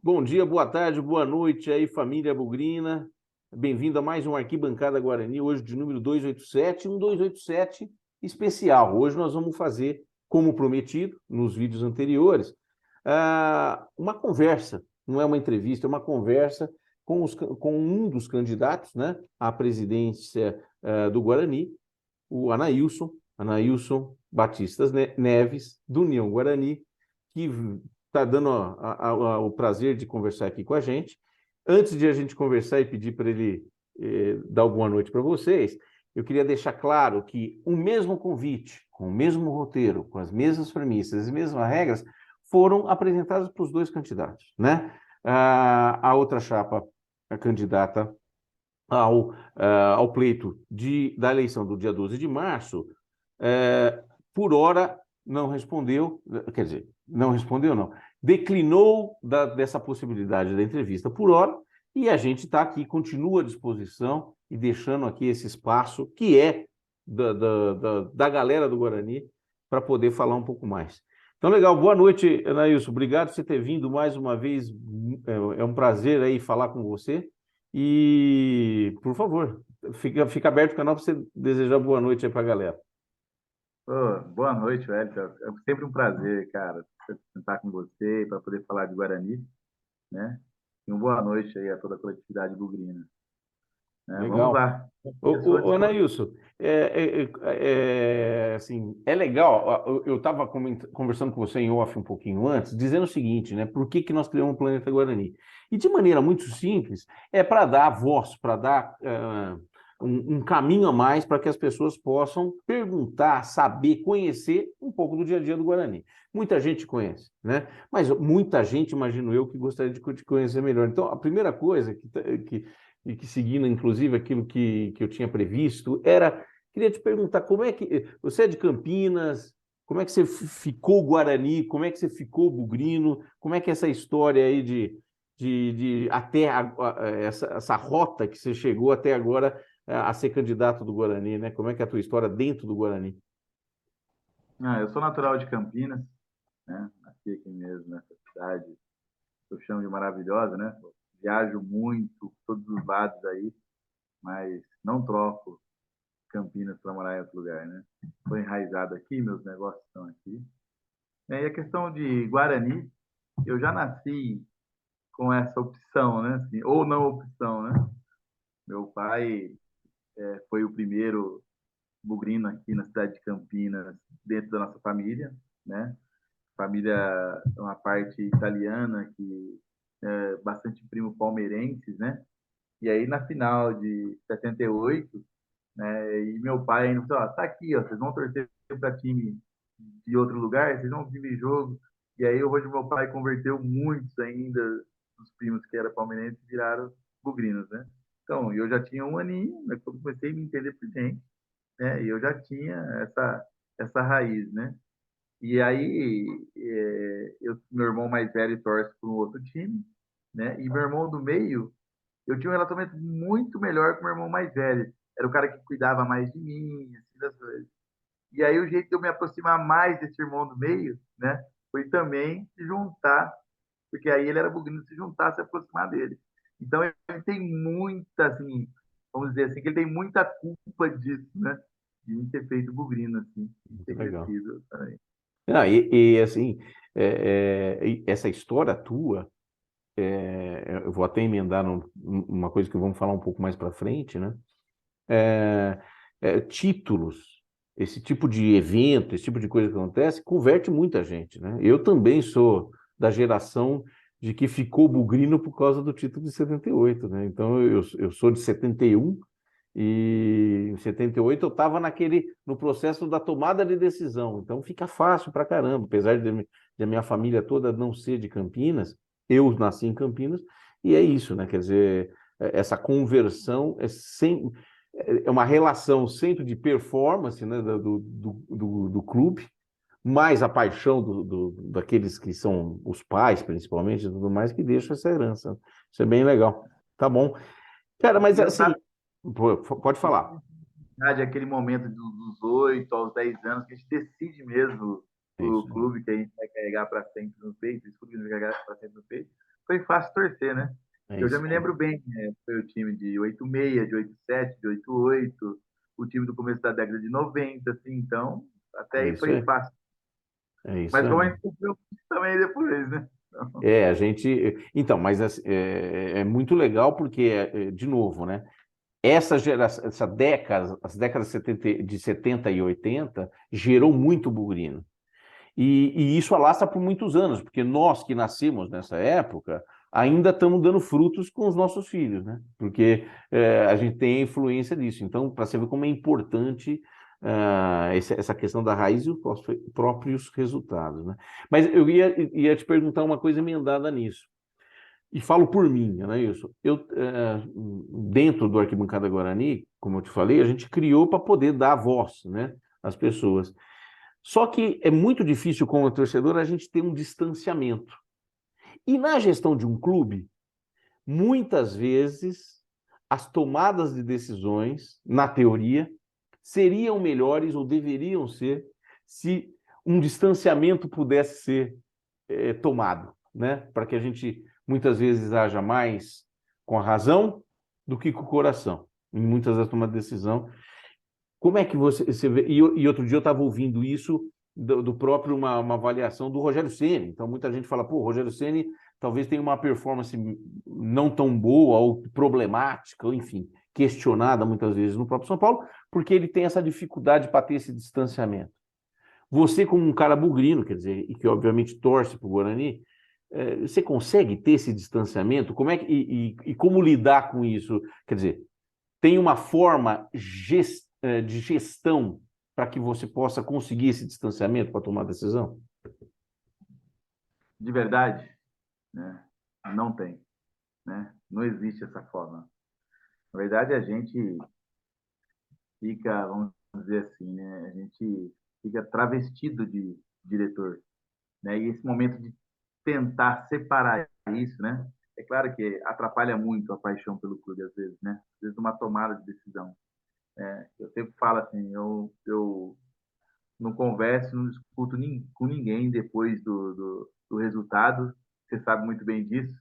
Bom dia, boa tarde, boa noite aí, família bugrina. Bem-vindo a mais um Arquibancada Guarani, hoje de número 287, um 287 especial. Hoje nós vamos fazer, como prometido nos vídeos anteriores, uma conversa, não é uma entrevista, é uma conversa com um dos candidatos, né, à presidência do Guarani, o Anailson Batistas Neves, do União Guarani, que está dando o prazer de conversar aqui com a gente. Antes de a gente conversar e pedir para ele dar uma boa noite para vocês, eu queria deixar claro que o mesmo convite, com o mesmo roteiro, com as mesmas premissas, as mesmas regras, foram apresentadas para os dois candidatos, né? A outra chapa, a candidata ao pleito da eleição do dia 12 de março, por hora não respondeu, quer dizer, não respondeu, não, declinou dessa possibilidade da entrevista por hora, e a gente está aqui, continua à disposição e deixando aqui esse espaço que é da galera do Guarani para poder falar um pouco mais. Então, legal. Boa noite, Anailson. Obrigado por você ter vindo mais uma vez. É um prazer aí falar com você. E, por favor, fica aberto o canal para você desejar boa noite aí para a galera. Boa noite, velho. É sempre um prazer, cara, sentar com você para poder falar de Guarani, né? E uma boa noite aí a toda a coletividade bugrina, né? Vamos Legal. lá. E a sua Ô, disposição. Anailson, assim, é legal. Eu estava conversando com você em off um pouquinho antes, dizendo o seguinte, né? Por que nós criamos o Planeta Guarani? E de maneira muito simples, é para dar voz, para dar um caminho a mais para que as pessoas possam perguntar, saber, conhecer um pouco do dia a dia do Guarani. Muita gente conhece, né? Mas muita gente, imagino eu, que gostaria de conhecer melhor. Então, a primeira coisa e que seguindo, inclusive, aquilo que eu tinha previsto, queria te perguntar, como é que, você é de Campinas, como é que você ficou Guarani, como é que você ficou Bugrino, como é que é essa história aí de até essa rota que você chegou até agora a ser candidato do Guarani, né? Como é que é a tua história dentro do Guarani? Eu sou natural de Campinas, né? Nasci aqui mesmo, nessa cidade que eu chamo de maravilhosa, né? Viajo muito, todos os lados aí, mas não troco Campinas para morar em outro lugar, né? Estou enraizado aqui, meus negócios estão aqui. E a questão de Guarani, eu já nasci com essa opção, né? Assim, ou não opção, né? Meu pai foi o primeiro bugrino aqui na cidade de Campinas, dentro da nossa família, né? Família, uma parte italiana, que é bastante primo palmeirenses, né? E aí, na final de 78, né? E meu pai ainda falou, ó, tá aqui, ó, vocês vão torcer para time de outro lugar, vocês vão vir jogo. E aí, hoje, meu pai converteu muitos ainda dos primos que eram palmeirenses viraram bugrinos, né? Então, eu já tinha um aninho, né, quando comecei a me entender por gente, né? E eu já tinha essa raiz, né? E aí, meu irmão mais velho torce para um outro time, né? E meu irmão do meio, eu tinha um relacionamento muito melhor com o meu irmão mais velho. Era o cara que cuidava mais de mim, assim, das coisas. E aí, o jeito de eu me aproximar mais desse irmão do meio, né? Foi também se juntar, porque aí ele era bugrino, se juntar, se aproximar dele. Então, ele tem muita, assim, vamos dizer assim, que ele tem muita culpa disso, né? De mim ter feito bugrino, assim, de Muito ter legal. crescido também. Assim, essa história tua, eu vou até emendar uma coisa que vamos falar um pouco mais para frente, né? É, títulos, esse tipo de evento, esse tipo de coisa que acontece, converte muita gente, né? Eu também sou da geração de que ficou bugrino por causa do título de 78, né? Então eu sou de 71 e em 78 eu estava no processo da tomada de decisão. Então fica fácil para caramba, apesar de a minha família toda não ser de Campinas, eu nasci em Campinas, e é isso, né? Quer dizer, essa conversão é uma relação sempre de performance, né, do clube, mais a paixão daqueles que são os pais, principalmente, e tudo mais, que deixa essa herança. Isso é bem legal. Tá bom. Cara, mas assim, Engraçado, pode falar. aquele momento dos 8 aos 10 anos, que a gente decide mesmo É o isso. clube que a gente vai carregar para sempre no peito, o clube que vai carregar para sempre no peito. foi fácil torcer, né? É Eu já isso me aí. lembro bem, foi o time de 86, de 87, de 88, o time do começo da década de 90, assim, então até É aí isso foi aí. fácil. É isso Mas como a aí. gente sofreu também depois, né? A gente. Então, mas assim, é muito legal porque, de novo, né? Essa geração, essa década, as décadas 70, de 70 e 80, gerou muito bugrino. E isso alastra por muitos anos, porque nós que nascemos nessa época ainda estamos dando frutos com os nossos filhos, né? Porque a gente tem a influência disso. Então, para você ver como é importante essa questão da raiz e os próprios resultados, né? Mas eu ia te perguntar uma coisa emendada nisso. E falo por mim, né, isso. Dentro do Arquibancada Guarani, como eu te falei, a gente criou para poder dar voz, né, às pessoas. Só que é muito difícil, como torcedor, a gente ter um distanciamento. E na gestão de um clube, muitas vezes, as tomadas de decisões, na teoria, seriam melhores ou deveriam ser se um distanciamento pudesse ser tomado, né? Para que a gente muitas vezes haja mais com a razão do que com o coração, em muitas das tomadas de decisão. Como é que você vê? E outro dia eu estava ouvindo isso do próprio uma avaliação do Rogério Ceni. Então muita gente fala, pô, o Rogério Ceni talvez tenha uma performance não tão boa ou problemática, ou enfim, questionada muitas vezes no próprio São Paulo, porque ele tem essa dificuldade para ter esse distanciamento. Você, como um cara bugrino, quer dizer, e que obviamente torce para o Guarani, você consegue ter esse distanciamento? Como é que, e como lidar com isso? Quer dizer, tem uma forma de gestão para que você possa conseguir esse distanciamento para tomar decisão? De verdade, né? Não tem, né? Não existe essa forma. Na verdade, a gente fica, vamos dizer assim, né? A gente fica travestido de diretor, né? E esse momento de tentar separar isso, né? É claro que atrapalha muito a paixão pelo clube às vezes, né? Às vezes uma tomada de decisão. Eu sempre falo assim, eu não converso, não discuto com ninguém depois do resultado. Você sabe muito bem disso,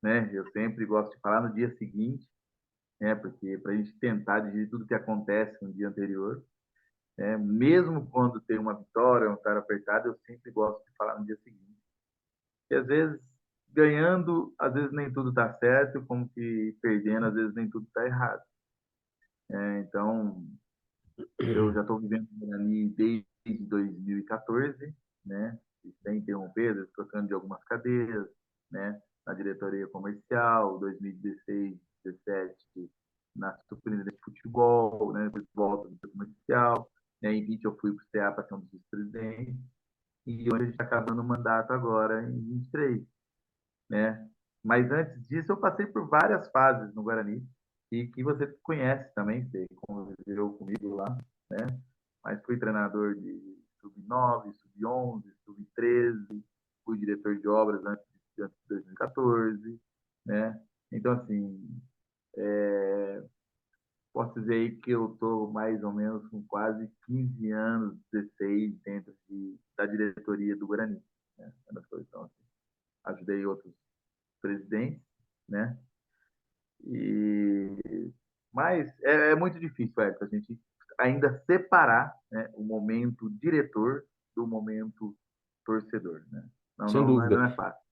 né? Eu sempre gosto de falar no dia seguinte, né? Porque para a gente tentar digerir tudo que acontece no dia anterior, né? Mesmo quando tem uma vitória, um cara apertado, eu sempre gosto de falar no dia seguinte. E às vezes ganhando, às vezes nem tudo está certo, como que perdendo, às vezes nem tudo está errado. Então, eu já estou vivendo ali desde 2014, né? Sem interromper, trocando de algumas cadeiras, né? Na diretoria comercial, 2016, 2017, na superintendência de futebol, né? Depois volta do comercial, né? Em 20 eu fui para o CA para ser um dos vice-presidentes, e hoje a gente está acabando o mandato agora em 23, né? Mas antes disso eu passei por várias fases no Guarani, e que você conhece também, você conviveu comigo lá, né? Mas fui treinador de sub-9, sub-11, sub-13, fui diretor de obras antes de 2014, né? Então, assim, posso dizer aí que eu estou mais ou menos com quase 15 anos, 16, dentro da diretoria do Guarani, né? Então, assim, ajudei outros presidentes, né? E mas é muito difícil, a gente ainda separar, né, o momento diretor do momento torcedor, né? Não, Sem não, não é, dúvida. não é fácil.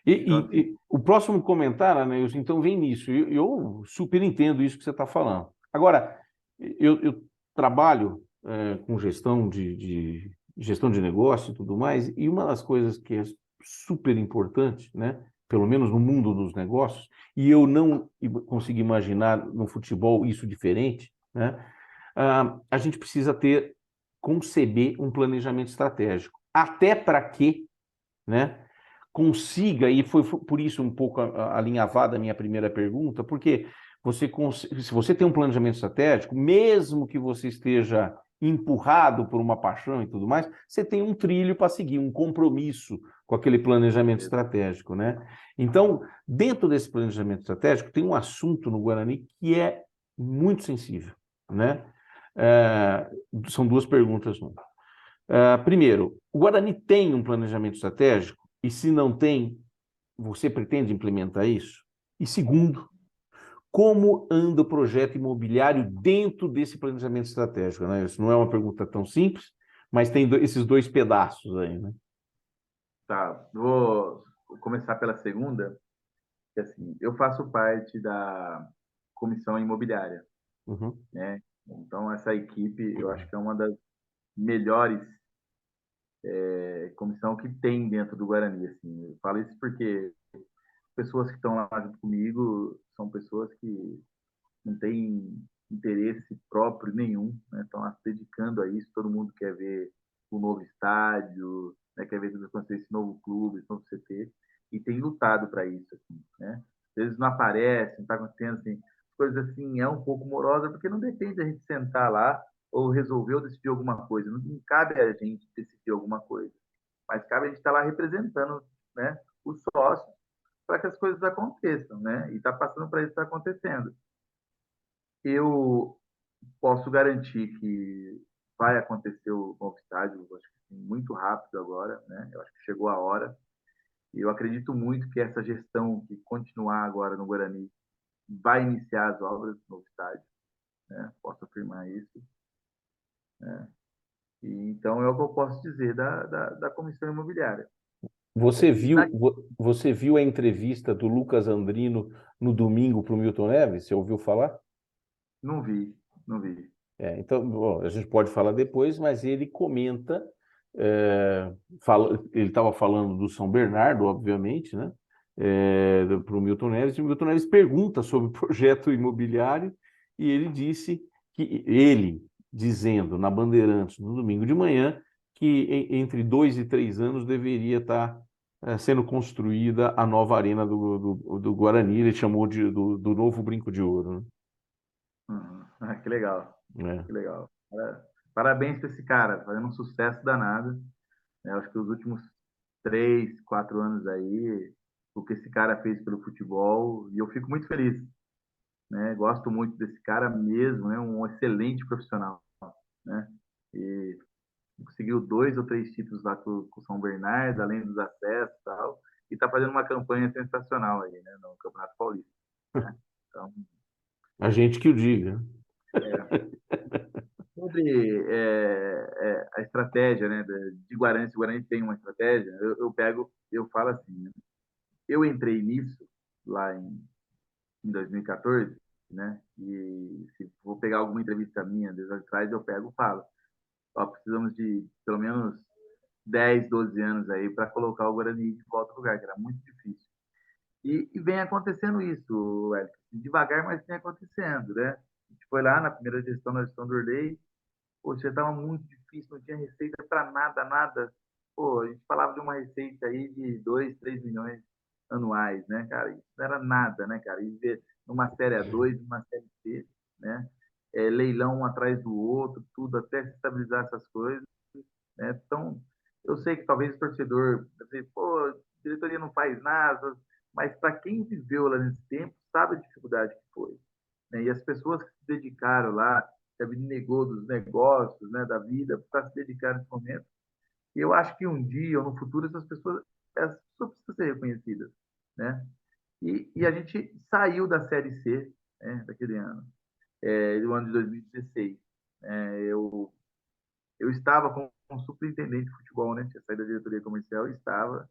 E, Então, assim, o próximo comentário, Anailson, então vem nisso. Eu super entendo isso que você está falando. Agora, eu trabalho com gestão de negócio e tudo mais, e uma das coisas que é super importante, né, pelo menos no mundo dos negócios, e eu não consigo imaginar no futebol isso diferente, né, a gente precisa conceber um planejamento estratégico. Até para que, né, consiga, e foi por isso um pouco alinhavada a minha primeira pergunta, porque se você tem um planejamento estratégico, mesmo que você esteja empurrado por uma paixão e tudo mais, você tem um trilho para seguir, um compromisso com aquele planejamento estratégico, né? Então, dentro desse planejamento estratégico, tem um assunto no Guarani que é muito sensível, né? São duas perguntas. Primeiro, o Guarani tem um planejamento estratégico? E se não tem, você pretende implementar isso? E segundo, como anda o projeto imobiliário dentro desse planejamento estratégico, né? Isso não é uma pergunta tão simples, mas tem esses dois pedaços aí, né? Tá, vou começar pela segunda, que assim, eu faço parte da comissão imobiliária, Uhum. né? Então, essa equipe, eu acho que é uma das melhores comissão que tem dentro do Guarani, assim. Eu falo isso porque pessoas que estão lá junto comigo são pessoas que não têm interesse próprio nenhum, né? Estão lá se dedicando a isso. Todo mundo quer ver o novo estádio, né? Quer ver tudo acontecer, esse novo clube, esse novo CT, e tem lutado para isso, assim, né? Às vezes não aparece, não está acontecendo, assim, coisas assim, é um pouco morosa, porque não depende da gente sentar lá ou resolver ou decidir alguma coisa. Não cabe a gente decidir alguma coisa, mas cabe a gente estar lá representando, né, os sócios para que as coisas aconteçam, né? E está passando para isso que está acontecendo. Eu posso garantir que vai acontecer o novo estádio, acho que muito rápido agora, né? Eu acho que chegou a hora. E eu acredito muito que essa gestão que continuar agora no Guarani vai iniciar as obras do novo estádio, né? Posso afirmar isso. Né? E, então é o que eu posso dizer da comissão imobiliária. E na, Você viu a entrevista do Lucas Andrino no domingo para o Milton Neves? Você ouviu falar? não vi, não vi. Então, bom, a gente pode falar depois, mas ele comenta, ele estava falando do São Bernardo, obviamente, né? Para o Milton Neves, e o Milton Neves pergunta sobre o projeto imobiliário, e ele disse que ele, dizendo na Bandeirantes no domingo de manhã, que entre 2 e 3 anos deveria estar sendo construída a nova arena do Guarani, ele chamou do novo Brinco de Ouro, Uhum. Ah, que legal, né? que legal. Parabéns para esse cara, fazendo um sucesso danado. Né? Acho que os últimos 3, 4 anos aí, o que esse cara fez pelo futebol, e eu fico muito feliz, né? Gosto muito desse cara mesmo, né? Um excelente profissional, né? E conseguiu 2 ou 3 títulos lá com o São Bernardo, além dos acessos e tal, e está fazendo uma campanha sensacional aí, né? No Campeonato Paulista, né? Então, A gente que o diga. é, sobre a estratégia, né, de Guarani, se o Guarani tem uma estratégia, eu falo assim, né? Eu entrei nisso lá em 2014, né? E se vou pegar alguma entrevista minha desde atrás, eu pego e falo, ó, precisamos de pelo menos 10, 12 anos aí para colocar o Guarani de volta no lugar, que era muito difícil. E vem acontecendo isso, Wellington, devagar, mas vem acontecendo, né? A gente foi lá na primeira gestão, na gestão do Orley, poxa, estava muito difícil, não tinha receita para nada, nada. Pô, a gente falava de uma receita aí de 2, 3 milhões anuais, né, cara? Isso não era nada, né, cara? E ver numa série A2, numa série C, né? Leilão um atrás do outro, tudo até se estabilizar essas coisas, né? Então, eu sei que talvez o torcedor, assim, pô, a diretoria não faz nada, mas para quem viveu lá nesse tempo, sabe a dificuldade que foi, né? E as pessoas que se dedicaram lá, que abnegou dos negócios, né, da vida, para se dedicar nesse momento. E eu acho que um dia ou no futuro essas pessoas precisam ser reconhecidas, né? E a gente saiu da Série C, né, daquele ano, do ano de 2016. Eu estava como superintendente de futebol, né? Tinha saído da diretoria comercial e estava.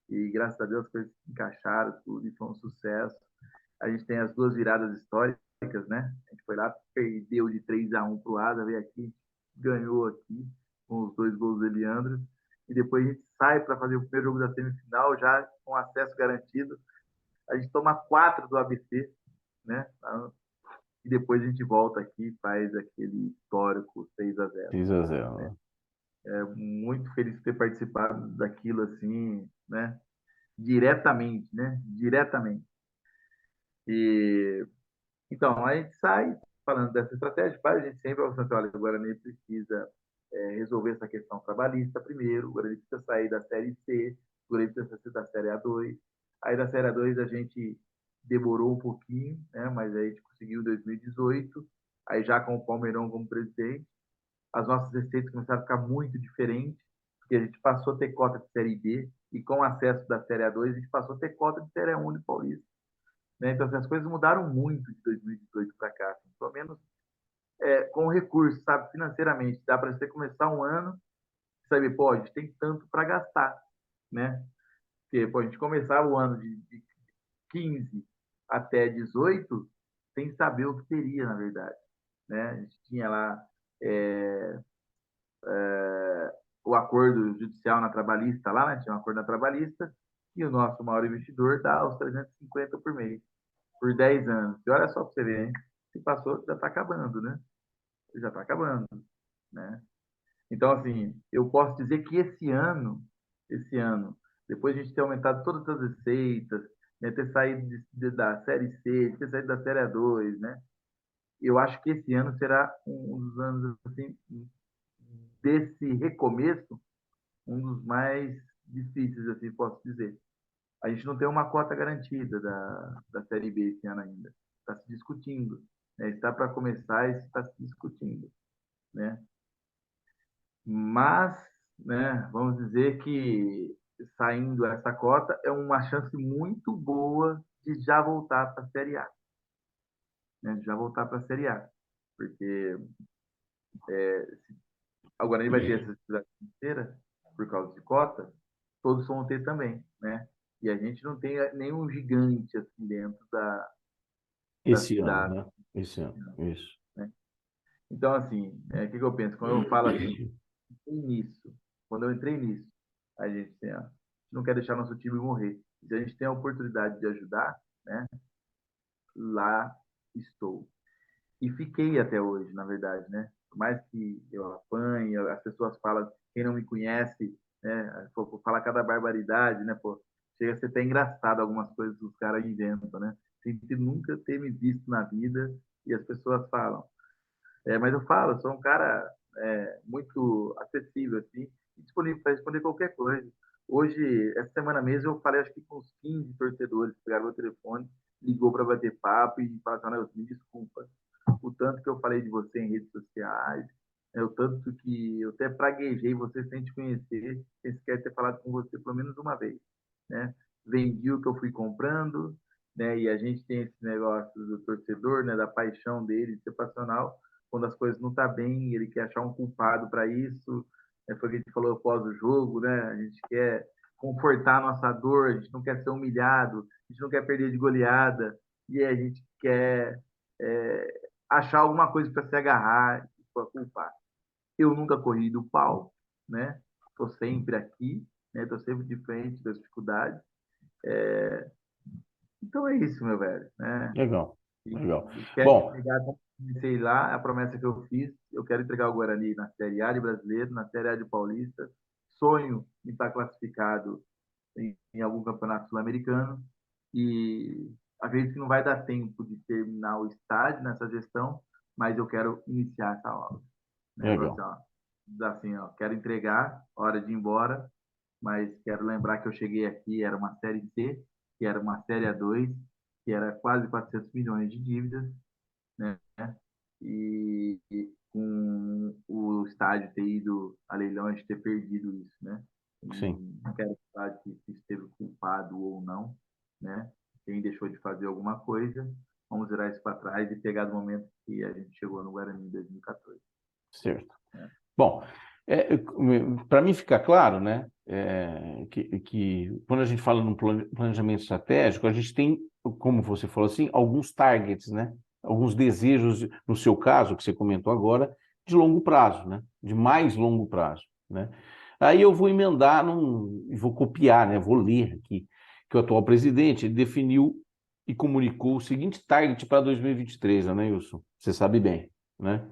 E graças a Deus as coisas se encaixaram, tudo, e foi um sucesso. A gente tem as duas viradas históricas, né? A gente foi lá, perdeu de 3-1 para o Asa, veio aqui, ganhou aqui, com os 2 gols do Eliandro. E depois a gente sai para fazer o primeiro jogo da semifinal, já com acesso garantido. A gente toma 4 do ABC, né? E depois a gente volta aqui e faz aquele histórico 6-0. 6-0, né? Muito feliz de ter participado daquilo assim, né? Diretamente, né? Diretamente. E então, a gente sai falando dessa estratégia, a gente sempre, o Santo o Guarani precisa resolver essa questão trabalhista primeiro, o Guarani precisa sair da Série C, o Guarani precisa sair da Série A2. Aí da Série A2 a gente demorou um pouquinho, né? Mas aí a gente conseguiu em 2018, aí já com o Palmeirão como presidente, as nossas receitas começaram a ficar muito diferentes, porque a gente passou a ter cota de Série B e com o acesso da Série A2, a gente passou a ter cota de Série A1 e Paulista. Né? Então, assim, as coisas mudaram muito de 2018 para cá, assim, pelo menos com recursos, sabe, financeiramente. Dá para você começar um ano e saber, pô, a gente tem tanto para gastar, né? Porque pô, a gente começava o ano de 15 até 18 sem saber o que teria, na verdade. Né? A gente tinha lá é, o acordo judicial na trabalhista, lá, né? Tinha um acordo na trabalhista, e o nosso maior investidor dá os 350 por mês, por 10 anos. E olha só para você ver, hein? Se passou, já está acabando, né? Já está acabando, né? Então, assim, eu posso dizer que esse ano, depois de a gente ter aumentado todas as receitas, né, ter saído da Série C, ter saído da Série A2, né? Eu acho que esse ano será um dos anos, assim, desse recomeço, um dos mais difíceis, assim, posso dizer. A gente não tem uma cota garantida da Série B esse ano ainda. Está se discutindo. Né? Está para começar e está se discutindo. Né? Mas, né, vamos dizer que saindo essa cota é uma chance muito boa de já voltar para a Série A. Né? De já voltar para a Série A. Porque agora ele vai ter essa atividade financeira por causa de cota, todos vão ter também, né? E a gente não tem nenhum gigante assim dentro Esse ano, da né? Esse ano, isso. né? Então, assim, o que eu penso? Quando eu falo assim, nisso, quando eu entrei nisso, a gente, assim, ó, a gente não quer deixar nosso time morrer. Se a gente tem a oportunidade de ajudar, né? Lá estou. E fiquei até hoje, na verdade, né? Por mais que eu apanhe, as pessoas falam, quem não me conhece, né? Pô, fala cada barbaridade, né? Pô, chega a ser até engraçado algumas coisas que os caras inventam, né? Sem nunca ter me visto na vida e as pessoas falam. Mas eu falo, eu sou um cara muito acessível, assim, e disponível para responder qualquer coisa. Hoje, essa semana mesmo, eu falei, acho que com uns 15 torcedores, pegaram meu telefone, ligou para bater papo e falaram, assim, me desculpa, o tanto que eu falei de você em redes sociais, o tanto que eu até praguejei você sem te conhecer, sem sequer ter falado com você pelo menos uma vez, né? Vendi o que eu fui comprando, né? E a gente tem esse negócio do torcedor, né? Da paixão dele, de ser passional, quando as coisas não estão bem, ele quer achar um culpado para isso, foi o que a gente falou após o jogo, né? A gente quer confortar a nossa dor, a gente não quer ser humilhado, a gente não quer perder de goleada, e a gente quer achar alguma coisa para se agarrar e para culpar. Eu nunca corri do pau, né? Estou sempre aqui, né? Estou sempre de frente das dificuldades. Então é isso, meu velho, né? Legal, E, legal. e quero Bom, entregar, como comecei lá, a promessa que eu fiz, eu quero entregar o Guarani na Série A de Brasileiro, na Série A de Paulista, sonho em estar classificado em algum campeonato sul-americano e acredito que não vai dar tempo de terminar o estádio nessa gestão, mas eu quero iniciar essa obra. Né? legal. Assim, ó, quero entregar, hora de ir embora, mas quero lembrar que eu cheguei aqui, era uma Série C, que era uma Série A2, que era quase 400 milhões de dívidas, né? E com o estádio ter ido a leilão, a gente ter perdido isso, né? Sim, E não quero falar que se esteve culpado ou não, né? Quem deixou de fazer alguma coisa, vamos virar isso para trás e pegar do momento que a gente chegou no Guarani em 2014. certo. Né? Bom, para mim ficar claro, né, que quando a gente fala no planejamento estratégico, a gente tem, como você falou assim, alguns targets, né, alguns desejos, no seu caso, que você comentou agora, de longo prazo, né, de mais longo prazo, né. Aí eu vou emendar, vou copiar, né, vou ler aqui, que o atual presidente ele definiu e comunicou o seguinte target para 2023, né, Wilson? Você sabe bem, né?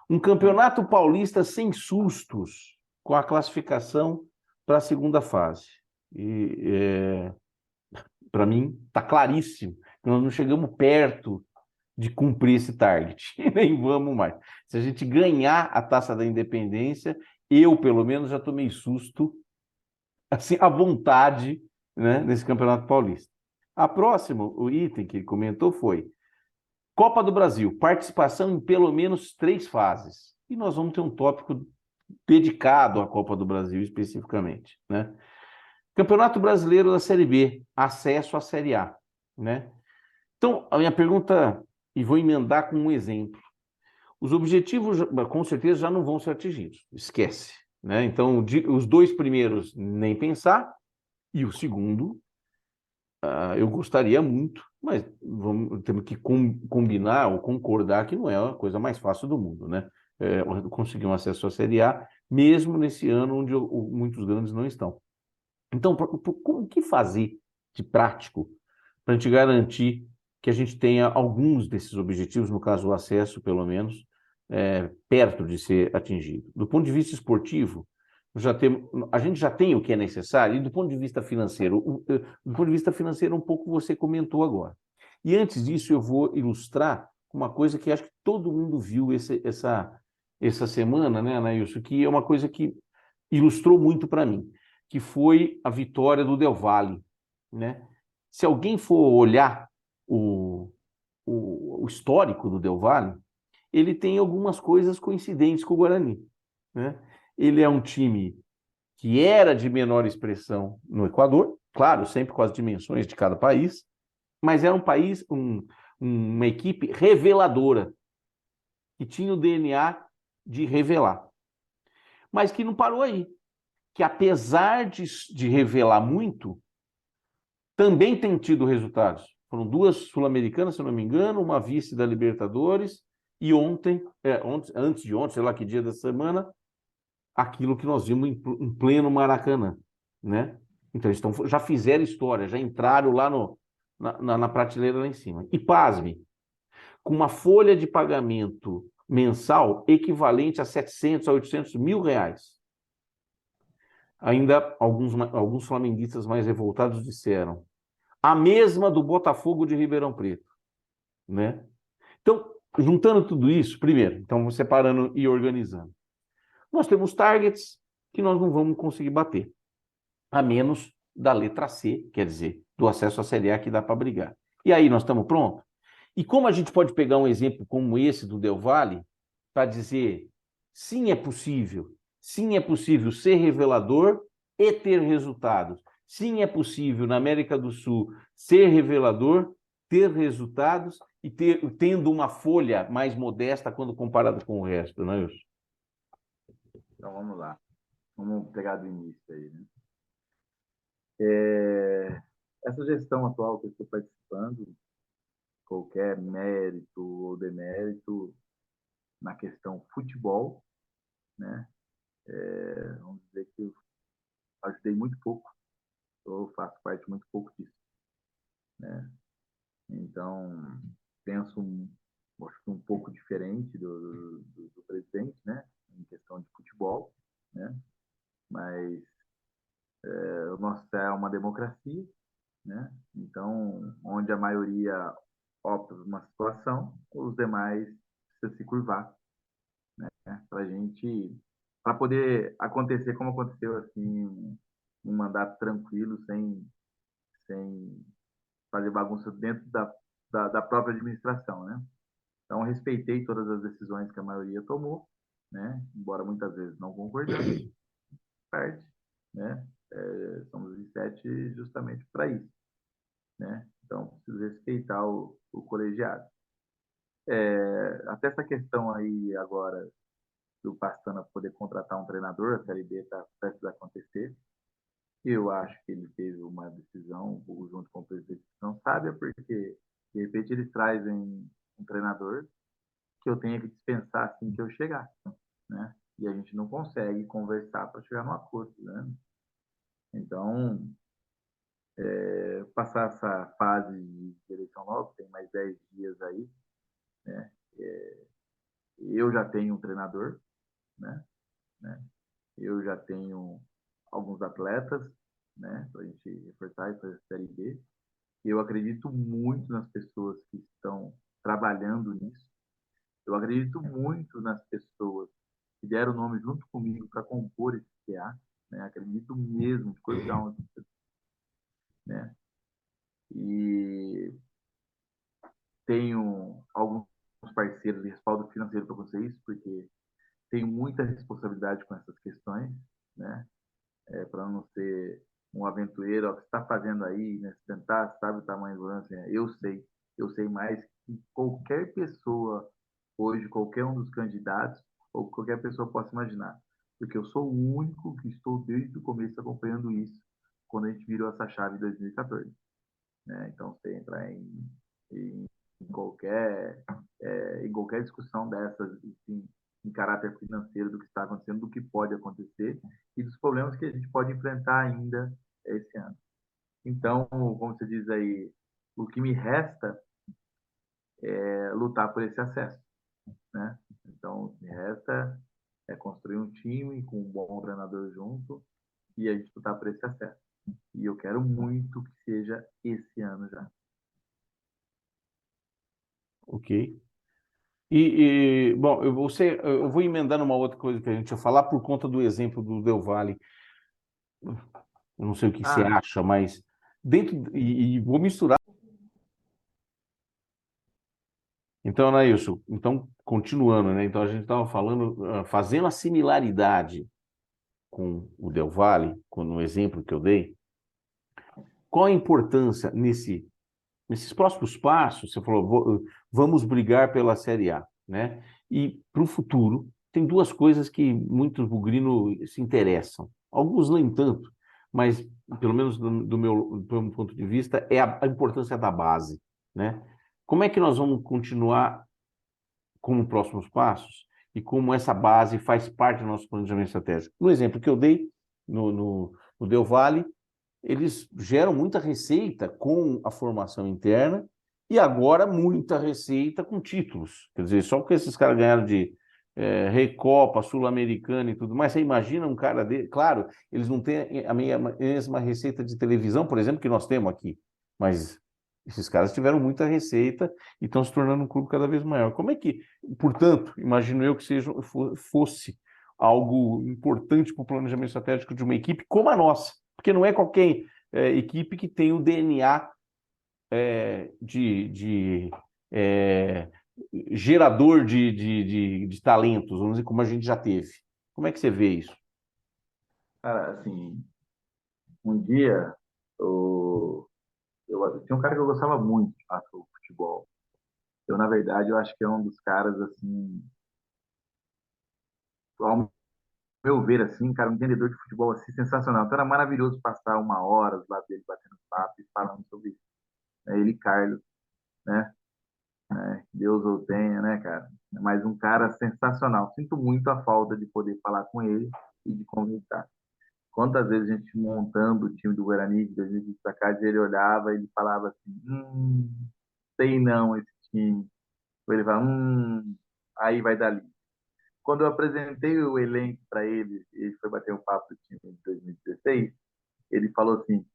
Um campeonato paulista sem sustos, com a classificação para a segunda fase. E, para mim, está claríssimo que nós não chegamos perto de cumprir esse target. E nem vamos mais. Se a gente ganhar a Taça da Independência, eu, pelo menos, já tomei susto, assim, à vontade, né, nesse Campeonato Paulista. A próxima, o item que ele comentou foi Copa do Brasil, participação em pelo menos 3 fases. E nós vamos ter um tópico dedicado à Copa do Brasil especificamente, né? Campeonato Brasileiro da Série B, acesso à Série A, né? Então, a minha pergunta, e vou emendar com um exemplo. Os objetivos, com certeza, já não vão ser atingidos, esquece, né? Então, os dois primeiros, nem pensar, e o segundo, eu gostaria muito, mas temos que combinar ou concordar que não é a coisa mais fácil do mundo, né? Conseguir um acesso à Série A, mesmo nesse ano onde muitos grandes não estão. Então, o que fazer de prático para a gente garantir que a gente tenha alguns desses objetivos, no caso o acesso, pelo menos, perto de ser atingido? Do ponto de vista esportivo, a gente já tem o que é necessário, e do ponto de vista financeiro, do ponto de vista financeiro, um pouco você comentou agora. E antes disso, eu vou ilustrar uma coisa que acho que todo mundo viu essa semana, né, Anailson, que é uma coisa que ilustrou muito para mim, que foi a vitória do Del Valle, né? Se alguém for olhar o histórico do Del Valle, ele tem algumas coisas coincidentes com o Guarani, né? Ele é um time que era de menor expressão no Equador, claro, sempre com as dimensões de cada país, mas era um país, uma equipe reveladora, que tinha o DNA de revelar, mas que não parou aí, que apesar de revelar muito, também tem tido resultados. Foram duas sul-americanas, se eu não me engano, uma vice da Libertadores, e antes de ontem, sei lá que dia da semana, aquilo que nós vimos em pleno Maracanã, né? Então, eles já fizeram história, já entraram lá na prateleira lá em cima. E pasme, com uma folha de pagamento mensal equivalente a 700 a 800 mil reais. Ainda alguns flamenguistas mais revoltados disseram a mesma do Botafogo de Ribeirão Preto, né? Então, juntando tudo isso, primeiro, então separando e organizando. Nós temos targets que nós não vamos conseguir bater, a menos da letra C, quer dizer, do acesso à Série A que dá para brigar. E aí, nós estamos prontos? E como a gente pode pegar um exemplo como esse do Del Valle para dizer, sim é possível ser revelador e ter resultados. Sim é possível na América do Sul ser revelador, ter resultados e tendo uma folha mais modesta quando comparado com o resto, não é isso? Então vamos lá. Vamos pegar do início aí, né? Essa gestão atual que eu estou participando, qualquer mérito ou demérito na questão futebol, né? Vamos dizer que eu ajudei muito pouco, eu faço parte muito pouco disso, né? Então, penso acho que um pouco diferente do presidente, né? Em questão de futebol, né? Mas o nosso é uma democracia, né? Então, onde a maioria opta por uma situação, os demais precisam se curvar, né? Para poder acontecer como aconteceu assim, um mandato tranquilo, sem fazer bagunça dentro da própria administração, né? Então, respeitei todas as decisões que a maioria tomou, né? Embora muitas vezes não concordando, parte, né? Somos 27 justamente para isso, né? Então, preciso respeitar o colegiado. Até essa questão aí agora do Pastana poder contratar um treinador, a Série B está prestes a acontecer. Eu acho que ele teve uma decisão, junto com o presidente, não sábia, porque de repente eles trazem um treinador que eu tenha que dispensar assim que eu chegar, né? E a gente não consegue conversar para chegar num acordo, né? Então, passar essa fase de eleição nova, tem mais 10 dias aí, né? Eu já tenho um treinador, né? Eu já tenho alguns atletas, né? Para a gente reforçar essa Série B. Eu acredito muito nas pessoas que estão trabalhando nisso. Eu acredito muito nas pessoas que deram o nome junto comigo para compor esse CA. Né? Acredito mesmo, de coração, né? E tenho alguns parceiros de respaldo financeiro para vocês, porque tenho muita responsabilidade com essas questões, né? Para não ser um aventureiro, ó, o que você está fazendo aí, né? Se tentar, sabe o tamanho do lance, né? Eu sei mais que qualquer pessoa hoje, qualquer um dos candidatos, ou qualquer pessoa possa imaginar, porque eu sou o único que estou desde o começo acompanhando isso, quando a gente virou essa chave em 2014, né? Então, você entra em, em qualquer, em qualquer discussão dessas, assim, em caráter financeiro do que está acontecendo, do que pode acontecer e dos problemas que a gente pode enfrentar ainda esse ano. Então, como você diz aí, o que me resta é lutar por esse acesso, né? Então, o que me resta é construir um time com um bom treinador junto e a gente lutar por esse acesso. E eu quero muito que seja esse ano já. Ok. Bom, eu vou emendar numa outra coisa que a gente ia falar por conta do exemplo do Del Valle. Eu não sei o que você Ah, acha, mas e vou misturar. Então, Anailson, então, continuando, né? Então, a gente estava falando, fazendo a similaridade com o Del Valle, no exemplo que eu dei, qual a importância nesses próximos passos? Você falou, vamos brigar pela Série A, né? E para o futuro, tem duas coisas que muitos bugrinos se interessam. Alguns nem tanto, mas, pelo menos do meu ponto de vista, é a importância da base, né? Como é que nós vamos continuar como próximos passos e como essa base faz parte do nosso planejamento estratégico? No exemplo que eu dei, no Del Valle, eles geram muita receita com a formação interna e agora muita receita com títulos. Quer dizer, só porque esses caras ganharam de Recopa, Sul-Americana e tudo mais, você imagina um cara dele. Claro, eles não têm a mesma receita de televisão, por exemplo, que nós temos aqui, mas esses caras tiveram muita receita e estão se tornando um clube cada vez maior. Como é que, portanto, imagino eu que fosse algo importante para o planejamento estratégico de uma equipe como a nossa, porque não é qualquer equipe que tem o DNA de gerador de talentos, vamos dizer, como a gente já teve. Como é que você vê isso? cara, assim, um dia tinha um cara que eu gostava muito de fato, do futebol. Eu, na verdade, eu acho que é um dos caras, assim, ao meu ver, assim, cara, um entendedor de futebol assim, sensacional. Então era maravilhoso passar uma hora do lado dele batendo papo e falando sobre isso. Ele e Carlos, né? Deus o tenha, né, cara? Mas um cara sensacional. Sinto muito a falta de poder falar com ele e de conversar. Quantas vezes a gente montando o time do Guarani de 2020 para cá, ele olhava e ele falava assim, sei não esse time. Ou ele fala, aí vai dar liga. Quando eu apresentei o elenco para ele, ele foi bater um papo do time de 2016, ele falou assim,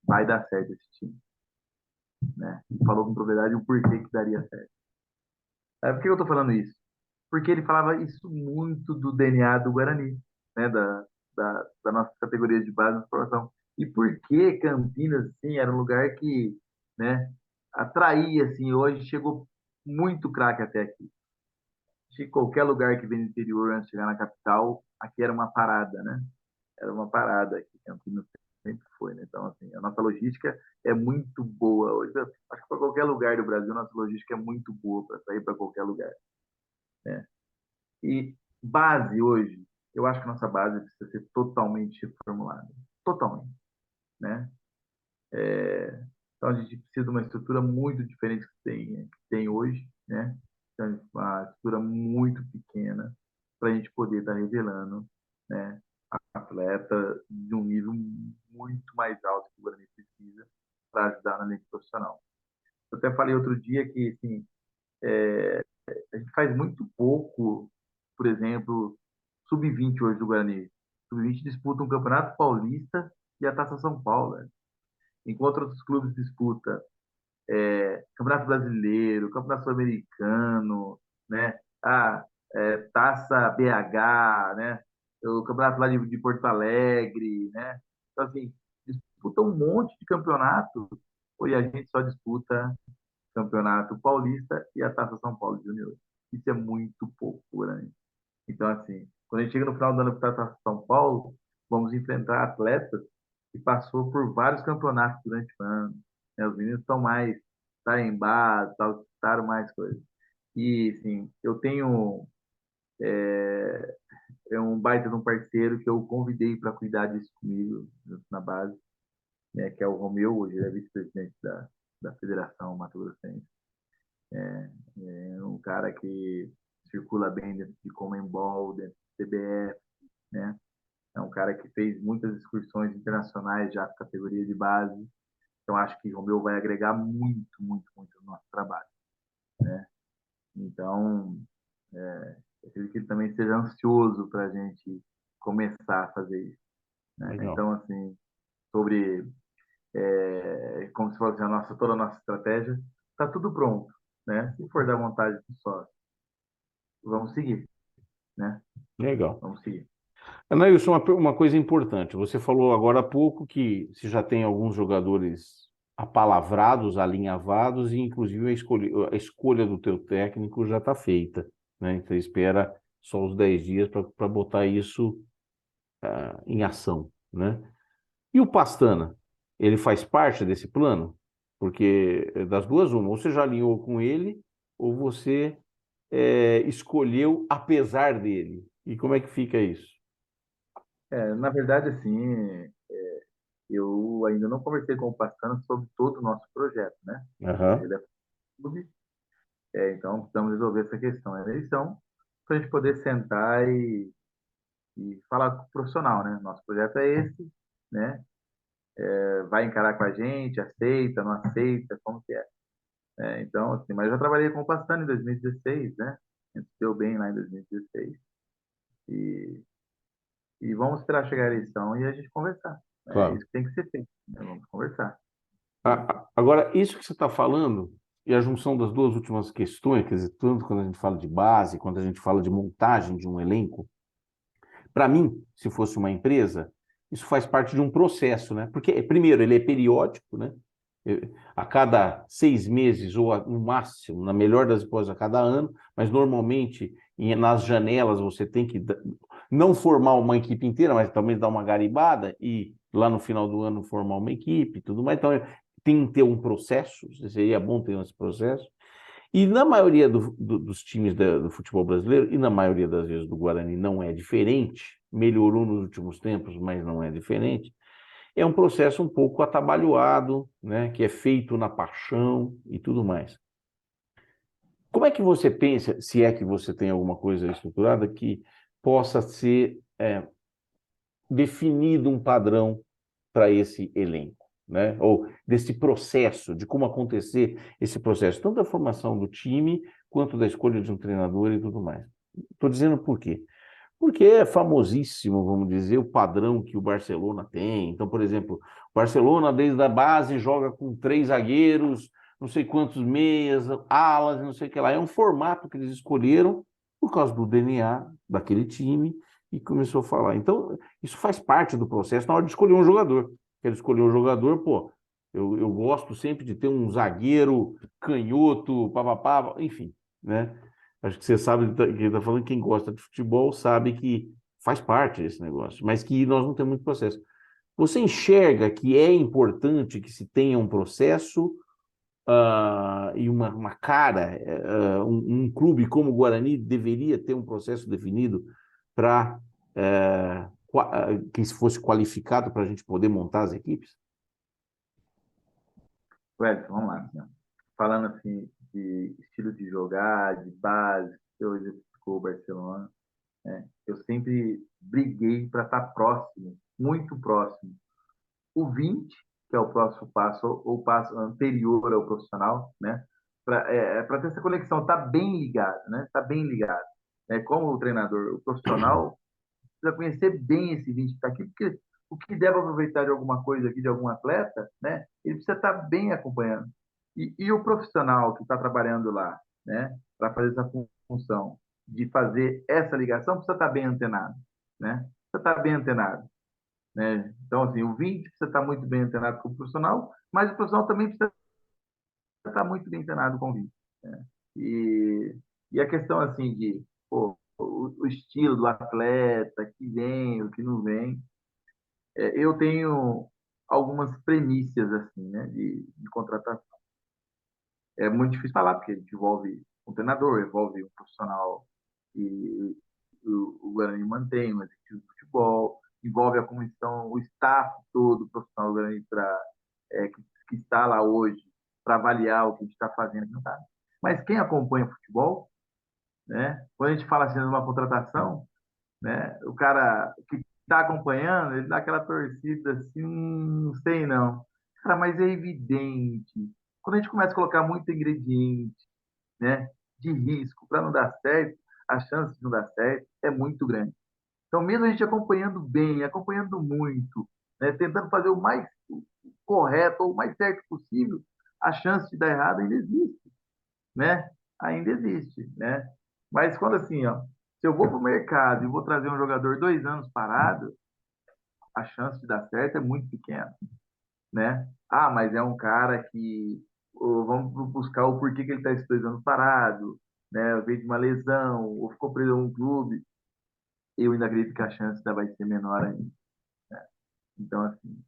vai dar certo esse time, né? E falou com propriedade o porquê que daria certo. Por que eu tô falando isso? Porque ele falava isso muito do DNA do Guarani, né? Da nossa categoria de base na formação. E por que Campinas, assim, era um lugar que, né, atraía, assim, hoje chegou muito craque até aqui. De qualquer lugar que vem do interior antes de chegar na capital, aqui era uma parada, né? Era uma parada aqui, Campinas sempre foi, né? Então, assim, a nossa logística é muito boa hoje. Acho que para qualquer lugar do Brasil, a nossa logística é muito boa para sair para qualquer lugar, né? E base hoje, eu acho que a nossa base precisa ser totalmente reformulada. Totalmente, né? Então, a gente precisa de uma estrutura muito diferente que tem hoje, né? Então, uma estrutura muito pequena para a gente poder estar revelando, né, atleta de um nível muito mais alto que o Guarani precisa para ajudar na linha profissional. Eu até falei outro dia que assim, a gente faz muito pouco, por exemplo, sub-20 hoje do Guarani. Sub-20 disputa um campeonato paulista e a Taça São Paulo, né? Enquanto outros clubes disputam Campeonato Brasileiro, Campeonato Sul-Americano, né? Taça BH, né? O campeonato lá de Porto Alegre, né? Então, assim, disputa um monte de campeonato e a gente só disputa Campeonato Paulista e a Taça São Paulo Júnior. Isso é muito pouco, né? Então, assim, quando a gente chega no final do ano para São Paulo, vamos enfrentar atletas que passou por vários campeonatos durante o ano. Né? Os meninos estão mais tarimbados, disputaram mais coisas. E, assim, eu tenho um baita de um parceiro que eu convidei para cuidar disso comigo na base, né? Que é o Romeu, hoje ele é vice-presidente da Federação Mato Grossense. É um cara que circula bem dentro de Conmebol, dentro do CBF, né? É um cara que fez muitas excursões internacionais já com categoria de base. Então, acho que o Romeu vai agregar muito, muito, muito no nosso trabalho, né? Então, eu acredito que ele também seja ansioso para a gente começar a fazer isso, né? Legal. Então, assim, sobre, como se fosse toda a nossa estratégia, está tudo pronto, né? Se for da vontade do sócio, vamos seguir, né? Legal. Vamos seguir. Anailson, uma coisa importante. Você falou agora há pouco que você já tem alguns jogadores apalavrados, alinhavados, e inclusive a escolha do teu técnico já está feita, né? Então espera só os 10 dias para botar isso em ação, né? E o Pastana, ele faz parte desse plano? Porque das duas, uma, ou você já alinhou com ele, ou você escolheu apesar dele. E como é que fica isso? Na verdade, assim, eu ainda não conversei com o Pastano sobre todo o nosso projeto, né? Hoje Aham, ele é clube, então precisamos resolver essa questão da eleição para a gente poder sentar e falar com o profissional, né? Nosso projeto é esse, né? Vai encarar com a gente, aceita, não aceita, como que é? Então, assim, mas eu já trabalhei com o Pastano em 2016, né? A gente deu bem lá em 2016 e, e vamos esperar chegar a eleição e a gente conversar. É claro. isso que tem que ser feito, né? Vamos conversar. Agora, isso que você está falando, e a junção das duas últimas questões, quer dizer, tanto quando a gente fala de base, quando a gente fala de montagem de um elenco, para mim, se fosse uma empresa, isso faz parte de um processo, né? Porque, primeiro, ele é periódico, né? A cada 6 meses, ou no máximo, na melhor das hipóteses, a cada ano, mas normalmente nas janelas você tem que não formar uma equipe inteira, mas também dar uma garibada e lá no final do ano formar uma equipe e tudo mais. Então, tem que ter um processo, seria bom ter esse processo. E na maioria dos times do futebol brasileiro, e na maioria das vezes do Guarani não é diferente, melhorou nos últimos tempos, mas não é diferente, é um processo um pouco atabalhoado, né, que é feito na paixão e tudo mais. Como é que você pensa, se é que você tem alguma coisa estruturada, que possa ser definido um padrão para esse elenco, né? Ou desse processo, de como acontecer esse processo, tanto da formação do time, quanto da escolha de um treinador e tudo mais. Estou dizendo por quê? Porque é famosíssimo, vamos dizer, o padrão que o Barcelona tem. Então, por exemplo, o Barcelona, desde a base, joga com 3 zagueiros, não sei quantos meias, alas, não sei o que lá. É um formato que eles escolheram por causa do DNA daquele time e começou a falar. Então, isso faz parte do processo na hora de escolher um jogador. Quero escolher um jogador, pô, eu gosto sempre de ter um zagueiro canhoto, papapá, enfim, né? Acho que você sabe que está falando, quem gosta de futebol sabe que faz parte desse negócio, mas que nós não temos muito processo. Você enxerga que é importante que se tenha um processo e uma cara, um clube como o Guarani deveria ter um processo definido para que se fosse qualificado para a gente poder montar as equipes? Wellington, vamos lá. Assim, ó. Falando assim de estilo de jogar, de base, que hoje ficou o Barcelona, né? Eu sempre briguei para estar próximo, muito próximo. O 20, que é o próximo passo, ou o passo anterior ao profissional, né? Para ter essa conexão, tá bem ligado, né? Tá bem ligado. Como o treinador, o profissional precisa conhecer bem esse 20 que está aqui, porque o que deve aproveitar de alguma coisa aqui, de algum atleta, né? Ele precisa estar bem acompanhando. E o profissional que está trabalhando lá, né? Para fazer essa função de fazer essa ligação, precisa estar bem antenado, né? Precisa estar bem antenado, né? Então, assim, o 20 precisa estar muito bem antenado com o profissional, mas o profissional também precisa estar muito bem antenado com o 20, né? E, e a questão, assim, de, pô, o estilo do atleta, que vem, o que não vem. Eu tenho algumas premissas assim, né, de contratação. É muito difícil falar, porque envolve um treinador, envolve um profissional que o Guarani mantém, um executivo de futebol, envolve a comissão, o staff todo o profissional do Guarani que está lá hoje para avaliar o que a gente está fazendo aqui no caso. Mas quem acompanha o futebol, né, quando a gente fala assim de uma contratação, né, o cara que está acompanhando, ele dá aquela torcida assim, não sei não. Cara, mas é evidente. Quando a gente começa a colocar muito ingrediente, né, de risco para não dar certo, a chance de não dar certo é muito grande. Então, mesmo a gente acompanhando bem, acompanhando muito, né, tentando fazer o mais correto ou o mais certo possível, a chance de dar errado ainda existe, né? Ainda existe, né? Mas quando assim, ó, se eu vou para o mercado e vou trazer um jogador 2 anos parado, a chance de dar certo é muito pequena, né? Ah, mas é um cara que vamos buscar o porquê que ele está esses 2 anos parado, né? Veio de uma lesão ou ficou preso a um clube. Eu ainda acredito que a chance ainda vai ser menor ainda. Então, assim,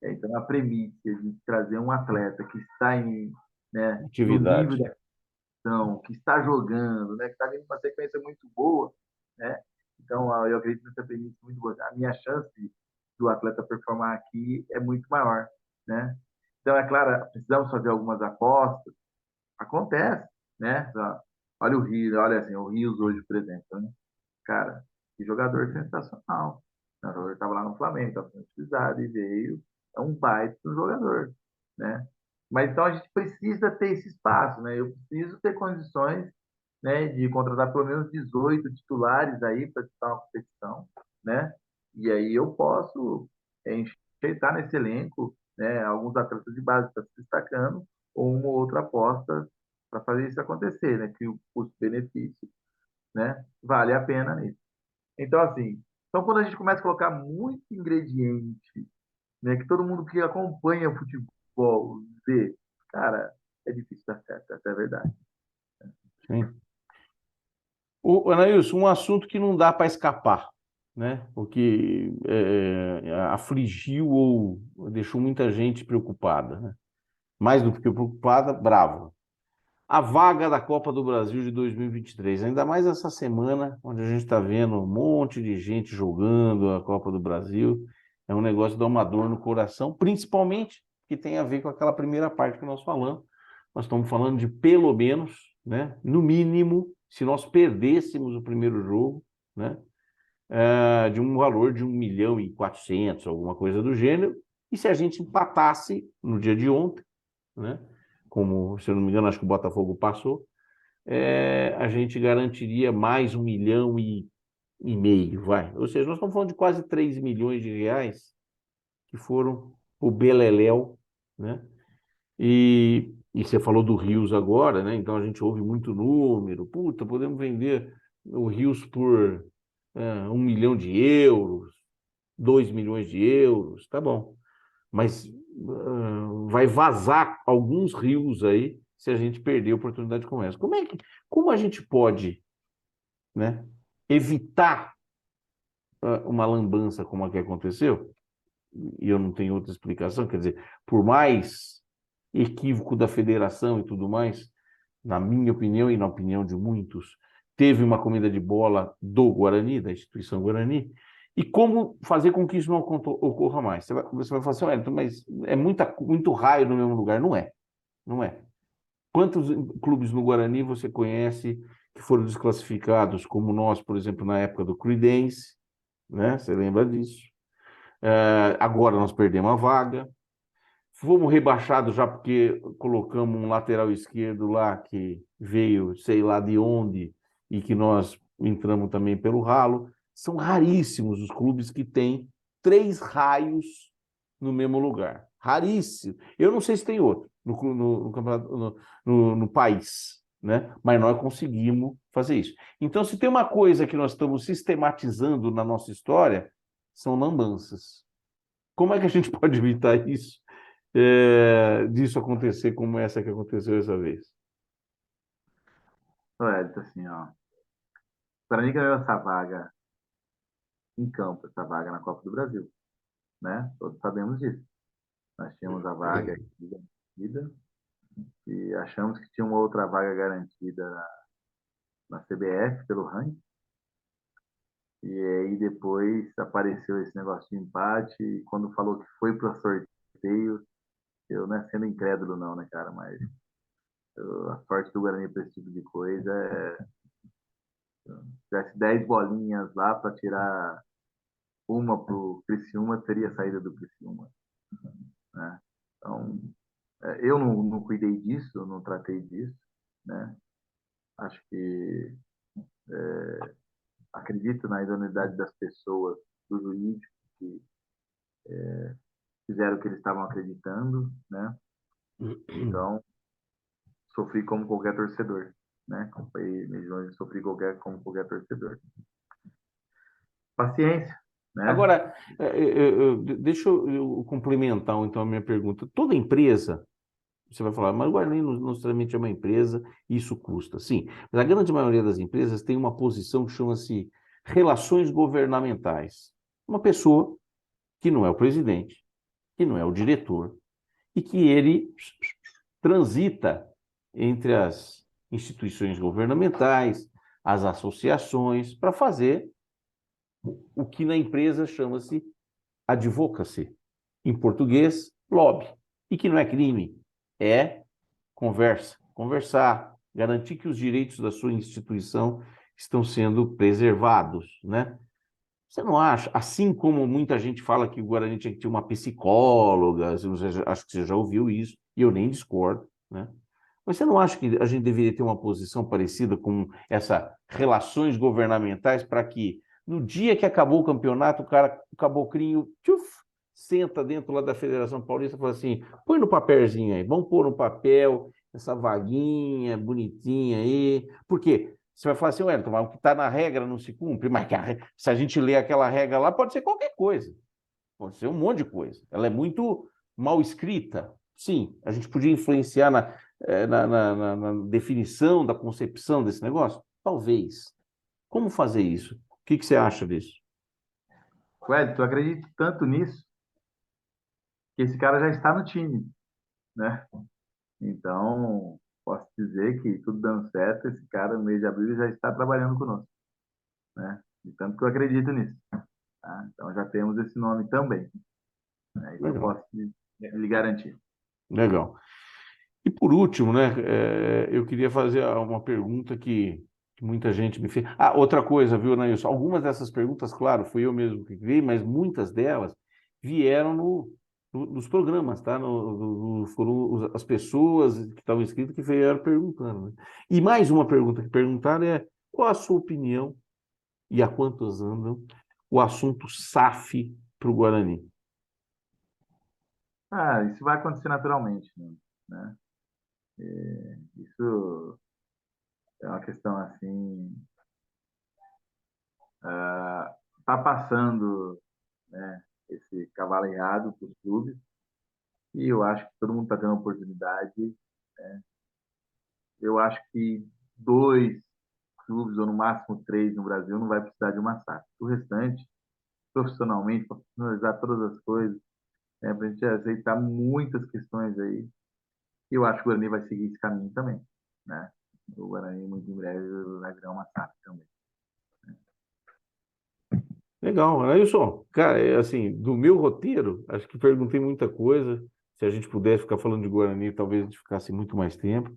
então a premissa de trazer um atleta que está né, no nível Atividade. da questão, que está jogando, né, que está vindo uma sequência muito boa, né? Então, eu acredito nessa premissa muito boa. A minha chance do atleta performar aqui é muito maior, né? Então, é claro, precisamos fazer algumas apostas. Acontece, né? Olha o Rio, olha assim, o Rios hoje, por exemplo, né? Cara, que jogador sensacional. O jogador estava lá no Flamengo, estava sendo utilizado e veio. É um baita do jogador, né? Mas então a gente precisa ter esse espaço, né? Eu preciso ter condições, né, de contratar pelo menos 18 titulares aí para disputar uma competição, né? E aí eu posso enxertar nesse elenco, né, alguns atletas de base que estão se destacando ou uma outra aposta para fazer isso acontecer, né? Que o custo-benefício, né, vale a pena nisso. Então, assim, então quando a gente começa a colocar muito ingrediente, né, que todo mundo que acompanha o futebol vê, cara, é difícil dar certo, essa é a verdade. Sim. O Anailson, um assunto que não dá para escapar, né? O que afligiu ou deixou muita gente preocupada, né? Mais do que preocupada, brava. A vaga da Copa do Brasil de 2023, ainda mais essa semana, onde a gente está vendo um monte de gente jogando a Copa do Brasil, é um negócio de dar uma dor no coração, principalmente que tem a ver com aquela primeira parte que nós falamos. Nós estamos falando de pelo menos, né, no mínimo, se nós perdêssemos o primeiro jogo, né, de um valor de 1.400.000, alguma coisa do gênero, e se a gente empatasse no dia de ontem, né, como, se eu não me engano, acho que o Botafogo passou, a gente garantiria mais 1,5 milhão, vai. Ou seja, nós estamos falando de quase 3 milhões de reais que foram o Beleléu, né? E você falou do Rios agora, né? Então a gente ouve muito número. Puta, podemos vender o Rios por 1 milhão de euros, 2 milhões de euros, tá bom. Mas vai vazar alguns rios aí se a gente perder a oportunidade como essa. Como a gente pode, né, evitar uma lambança como a que aconteceu? E eu não tenho outra explicação, quer dizer, por mais equívoco da federação e tudo mais, na minha opinião e na opinião de muitos, teve uma comida de bola do Guarani, da instituição Guarani, e como fazer com que isso não ocorra mais? Você vai falar assim, mas é muito raio no mesmo lugar. Não é, não é. Quantos clubes no Guarani você conhece que foram desclassificados, como nós, por exemplo, na época do Creedence, né? Você lembra disso? Agora nós perdemos a vaga. Fomos rebaixados já porque colocamos um lateral esquerdo lá que veio, sei lá de onde, e que nós entramos também pelo ralo. São raríssimos os clubes que têm 3 raios no mesmo lugar. Raríssimo. Eu não sei se tem outro no campeonato, no país, né? Mas nós conseguimos fazer isso. Então, se tem uma coisa que nós estamos sistematizando na nossa história, são lambanças. Como é que a gente pode evitar isso? Disso acontecer como essa que aconteceu essa vez. Então, Edson, assim, ó, Guarani ganhou essa vaga em campo, essa vaga na Copa do Brasil, né? Todos sabemos disso. Nós tínhamos a vaga aqui garantida e achamos que tinha uma outra vaga garantida na CBF pelo ranking. E aí depois apareceu esse negócio de empate e quando falou que foi para sorteio, eu não é sendo incrédulo não, né, cara? Mas a sorte do Guarani para esse tipo de coisa é se tivesse 10 bolinhas lá para tirar uma pro Criciúma, teria saída do Criciúma, né? Então, eu não cuidei disso, não tratei disso, né? Acho que acredito na idoneidade das pessoas, do jurídico, que fizeram o que eles estavam acreditando, né? Então, sofri como qualquer torcedor, né? Acompanhei Legiões e sofri como qualquer torcedor. Paciência, né? Agora, deixa eu complementar então a minha pergunta. Toda empresa, você vai falar, mas o Guarani não necessariamente é uma empresa, isso custa. Sim, mas a grande maioria das empresas tem uma posição que chama-se relações governamentais. Uma pessoa que não é o presidente, que não é o diretor, e que ele transita entre as instituições governamentais, as associações, para fazer o que na empresa chama-se advocacy. Em português, lobby. E que não é crime, é conversa. Conversar, garantir que os direitos da sua instituição estão sendo preservados, né? Você não acha, assim como muita gente fala que o Guarani tinha que ter uma psicóloga, acho que você já ouviu isso, e eu nem discordo, né? Mas você não acha que a gente deveria ter uma posição parecida com essas relações governamentais para que, no dia que acabou o campeonato, o caboclinho, tchuf, senta dentro lá da Federação Paulista e fala assim, põe no papelzinho aí, vamos pôr no papel essa vaguinha bonitinha aí. Por quê? Você vai falar assim, Wellington, mas o que está na regra não se cumpre, mas se a gente ler aquela regra lá, pode ser qualquer coisa. Pode ser um monte de coisa. Ela é muito mal escrita. Sim, a gente podia influenciar na definição, da concepção desse negócio? Talvez. Como fazer isso? O que você acha disso? Ué, tu acredita tanto nisso que esse cara já está no time, né? Então, posso dizer que tudo dando certo, esse cara no mês de abril já está trabalhando conosco, né? E tanto que eu acredito nisso, tá? Então já temos esse nome também, né? Isso eu Legal, posso lhe garantir. legal. E por último, né, eu queria fazer uma pergunta que muita gente me fez. Ah, outra coisa, viu, Nailson? Algumas dessas perguntas, claro, fui eu mesmo que criei, mas muitas delas vieram nos programas, tá? Foram as pessoas que estavam inscritas que vieram perguntando, né? E mais uma pergunta que perguntaram é: qual a sua opinião e a quantos andam o assunto SAF para o Guarani? Ah, isso vai acontecer naturalmente, né? Isso é uma questão assim, tá passando, né, esse cavalo errado para os clubes e eu acho que todo mundo está tendo oportunidade. Eu acho que dois clubes ou no máximo três no Brasil não vai precisar de uma SAF. O restante, profissionalmente, para finalizar todas as coisas, né, para a gente aceitar muitas questões aí. E eu acho que o Guarani vai seguir esse caminho também, né? O Guarani muito em breve vai virar uma SAF também. Legal, Anailson, cara, assim, do meu roteiro, acho que perguntei muita coisa. Se a gente pudesse ficar falando de Guarani, talvez a gente ficasse muito mais tempo.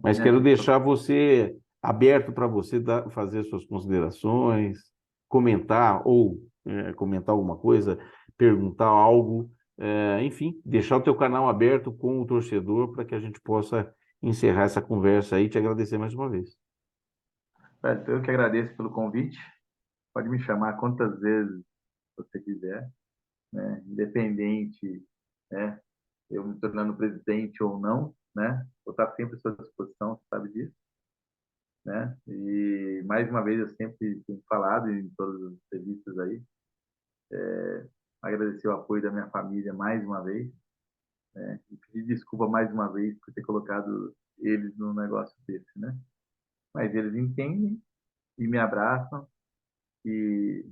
Mas Minha quero gente, deixar você aberto para você fazer suas considerações, comentar ou comentar alguma coisa, perguntar algo, enfim, deixar o teu canal aberto com o torcedor para que a gente possa encerrar essa conversa aí e te agradecer mais uma vez. eu que agradeço pelo convite. Pode me chamar quantas vezes você quiser, né? Independente, né? Eu me tornando presidente ou não, né? Vou estar sempre à sua disposição, você sabe disso, né? E mais uma vez eu sempre tenho falado em todas as entrevistas aí, agradecer o apoio da minha família mais uma vez, né? E pedir desculpa mais uma vez por ter colocado eles num negócio desse, né? Mas eles entendem, e me abraçam. E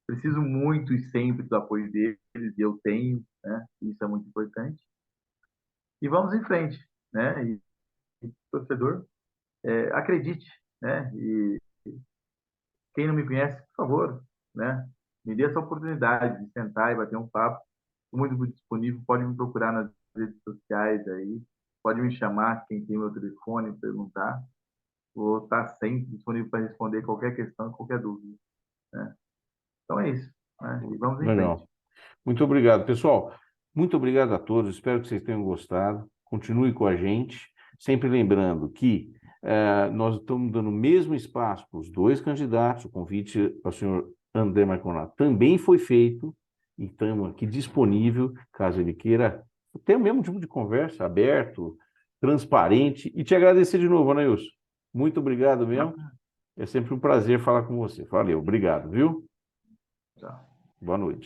preciso muito e sempre do apoio deles, e eu tenho, né? Isso é muito importante. E vamos em frente, né? E torcedor, acredite, né? E quem não me conhece, por favor, né? Me dê essa oportunidade de sentar e bater um papo. Estou muito disponível, pode me procurar nas redes sociais aí, pode me chamar, quem tem meu telefone, perguntar. Vou estar sempre disponível para responder qualquer questão, qualquer dúvida, né? Então é isso, né? E vamos em frente. Legal. Muito obrigado, pessoal. Muito obrigado a todos. Espero que vocês tenham gostado. Continue com a gente. Sempre lembrando que nós estamos dando o mesmo espaço para os dois candidatos. O convite ao senhor André Marconato também foi feito e estamos aqui disponível, caso ele queira ter o mesmo tipo de conversa, aberto, transparente. E te agradecer de novo, Anailson. Muito obrigado mesmo. É sempre um prazer falar com você. Valeu, obrigado, viu? Tchau. Boa noite.